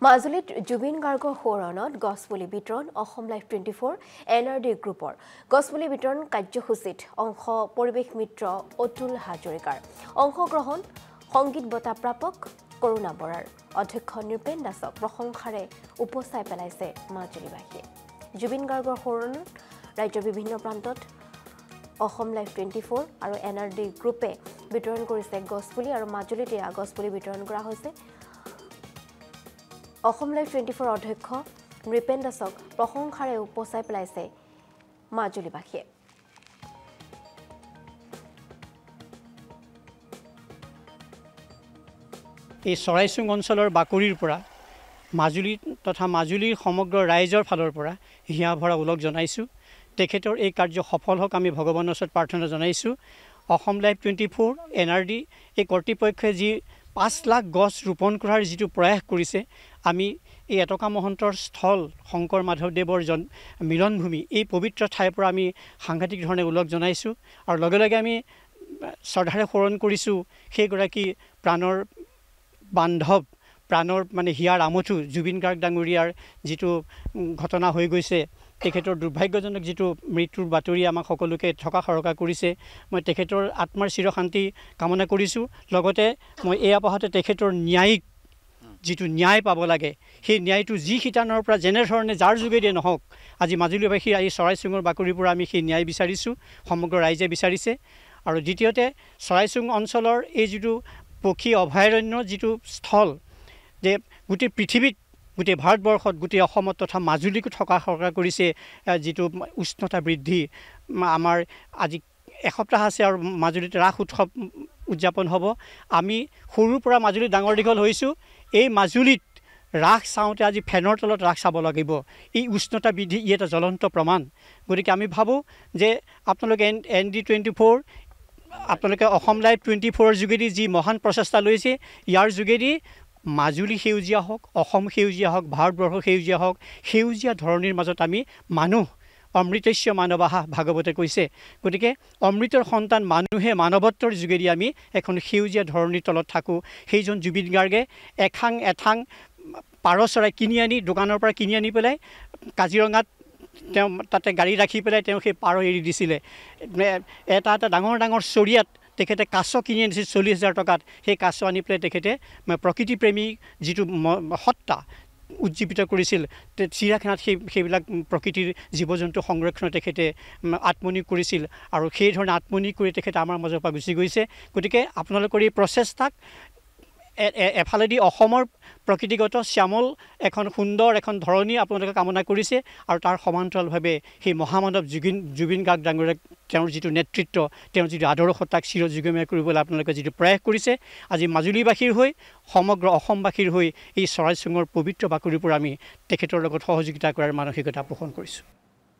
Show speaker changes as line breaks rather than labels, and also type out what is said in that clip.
মাজুলীত জুবিন গাৰ্গৰ সোঁৱৰণত গছপুলি বিতৰণ অসম লাইভ 24 NRD গ্ৰুপৰ গছপুলি বিতৰণ কাৰ্যসূচীত অংশ পৰিৱেশ মিত্ৰ অতুল হাজৰিকাৰ অংশগ্ৰহণ সংগীত বঁটা প্ৰাপক কৰুণা বৰাৰ অধ্যক্ষ নৃপেন দাসক প্ৰশংসাৰে উপচাই পেলাইছে মাজুলীবাসীয়ে জুবিন গাৰ্গৰ সোঁৱৰণত ৰাজ্যৰ বিভিন্ন প্ৰান্তত অসম লাইভ 24 আৰু NRD গ্ৰুপে বিতৰণ কৰিছে গছপুলি আৰু মাজুলীতে গছপুলি বিতৰণ কৰা হৈছে অসম লাইভ 24 অধ্যক্ষ নৃপেন দাসক প্ৰশংসাৰে উপচাই পেলাইছে মাজুলীবাসীয়ে
এই চৰাইচুং অঞ্চলৰ বাকৰিৰ পৰা মাজুলী তথা মাজুলীৰ সমগ্ৰ ৰাইজৰ ফালৰ পৰা হিয়া ভৰা ওলগ জনাইছোঁ তেখেতৰ এই কাৰ্য সফল হওক আমি ভগৱানৰ ওচৰত প্ৰাৰ্থনা জনাইছোঁ অসম লাইভ 24 NRD এই কৰ্তৃপক্ষই যি 5 লাখ গছ ৰোপণ কৰাৰ যিটো প্ৰয়াস কৰিছে আমি এই এটকা মহন্তৰ স্থল শংকৰ মাধৱদেৱৰ মিলনভূমি এই পবিত্ৰ ঠাইৰ পৰা আমি সাংঘাতিক ধৰণে ওলগ জনাইছোঁ আৰু লগে লগে আমি শ্ৰদ্ধাৰে সোঁৱৰণ কৰিছোঁ সেইগৰাকী প্ৰাণৰ বান্ধৱ প্ৰাণৰ মানে হিয়াৰ আমঠু জুবিন গাৰ্গ ডাঙৰীয়াৰ যিটো ঘটনা হৈ গৈছে তেখেতৰ দুৰ্ভাগ্যজনক যিটো মৃত্যুৰ বাতৰি আমাক সকলোকে থকা সৰকা কৰিছে মই তেখেতৰ আত্মাৰ চিৰশান্তি কামনা কৰিছোঁ লগতে মই এই আপাহতে তেখেতৰ ন্যায়িক যিটো ন্যায় পাব লাগে সেই ন্যায়টো যি শিতানৰ পৰা যেনেধৰণে যাৰ যোগেদিয়ে নহওক আজি মাজুলীবাসীৰ এই চৰাইচুঙৰ বাকৰিৰ পৰা আমি সেই ন্যায় বিচাৰিছোঁ সমগ্ৰ ৰাইজে বিচাৰিছে আৰু দ্বিতীয়তে চৰাইচুং অঞ্চলৰ এই যিটো পক্ষী অভয়াৰণ্যৰ যিটো স্থল যে গোটেই পৃথিৱীত গোটেই ভাৰতবৰ্ষত গোটেই অসমত তথা মাজুলীকো থকা সৰকাৰ কৰিছে যিটো উষ্ণতা বৃদ্ধি আমাৰ আজি এসপ্তাহ আছে আৰু মাজুলীত ৰাস উৎসৱ উদযাপন হ'ব আমি সৰুৰ পৰা মাজুলীত ডাঙৰ দীঘল হৈছোঁ এই মাজুলীত ৰাস চাওঁতে আজি ফেনৰ তলত ৰাস চাব লাগিব এই উষ্ণতা বৃদ্ধি ই এটা জ্বলন্ত প্ৰমাণ গতিকে আমি ভাবোঁ যে আপোনালোকে ND24 আপোনালোকে অসম লাইভ 24ৰ যোগেদি যি মহান প্ৰচেষ্টা লৈছে ইয়াৰ যোগেদি মাজুলী সেউজীয়া হওক অসম সেউজীয়া হওক ভাৰতবৰ্ষ সেউজীয়া হওক সেউজীয়া ধৰণীৰ মাজত আমি মানুহ অমৃতস্য মানৱাহা ভাগৱতে কৈছে গতিকে অমৃতৰ সন্তান মানুহে মানৱত্বৰ যোগেদি আমি এখন সেউজীয়া ধৰণীৰ তলত থাকোঁ সেইজন জুবিন গাৰ্গে এঠাং পাৰ চৰাই কিনি আনি দোকানৰ পৰা কিনি আনি পেলাই কাজিৰঙাত তেওঁ তাতে গাড়ী ৰাখি পেলাই তেওঁ সেই পাৰ এৰি দিছিলে এটা ডাঙৰ চৰিয়াত তেখেতে কাছ কিনি আনিছিল 40,000 টকাত সেই কাছ আনি পেলাই তেখেতে প্ৰকৃতিপ্ৰেমী যিটো সত্তা উজ্জীৱিত কৰিছিল চিৰাখানাত সেইবিলাক প্ৰকৃতিৰ জীৱ জন্তু সংৰক্ষণ তেখেতে আত্মনিয়োগ কৰিছিল আৰু সেই ধৰণে আত্মনিয়োগ কৰি তেখেতে আমাৰ মাজৰ পৰা গুচি গৈছে গতিকে আপোনালোকৰ এই প্ৰচেষ্টাক এফালেদি অসমৰ প্ৰকৃতিগত শ্যামল এখন সুন্দৰ এখন ধৰণী আপোনালোকে কামনা কৰিছে আৰু তাৰ সমান্তৰালভাৱে সেই মহামানৱ জুবিন গাৰ্গ ডাঙৰীয়াক তেওঁৰ যিটো নেতৃত্ব তেওঁৰ যিটো আদৰ্শ তাক চিৰযুগমীয়া কৰিবলৈ আপোনালোকে যিটো প্ৰয়াস কৰিছে আজি মাজুলীবাসীৰ হৈ সমগ্ৰ অসমবাসীৰ হৈ এই চৰাইচুঙৰ পবিত্ৰ বাকৰিৰ পৰা আমি তেখেতৰ লগত সহযোগিতা কৰাৰ মানসিকতা পোষণ কৰিছোঁ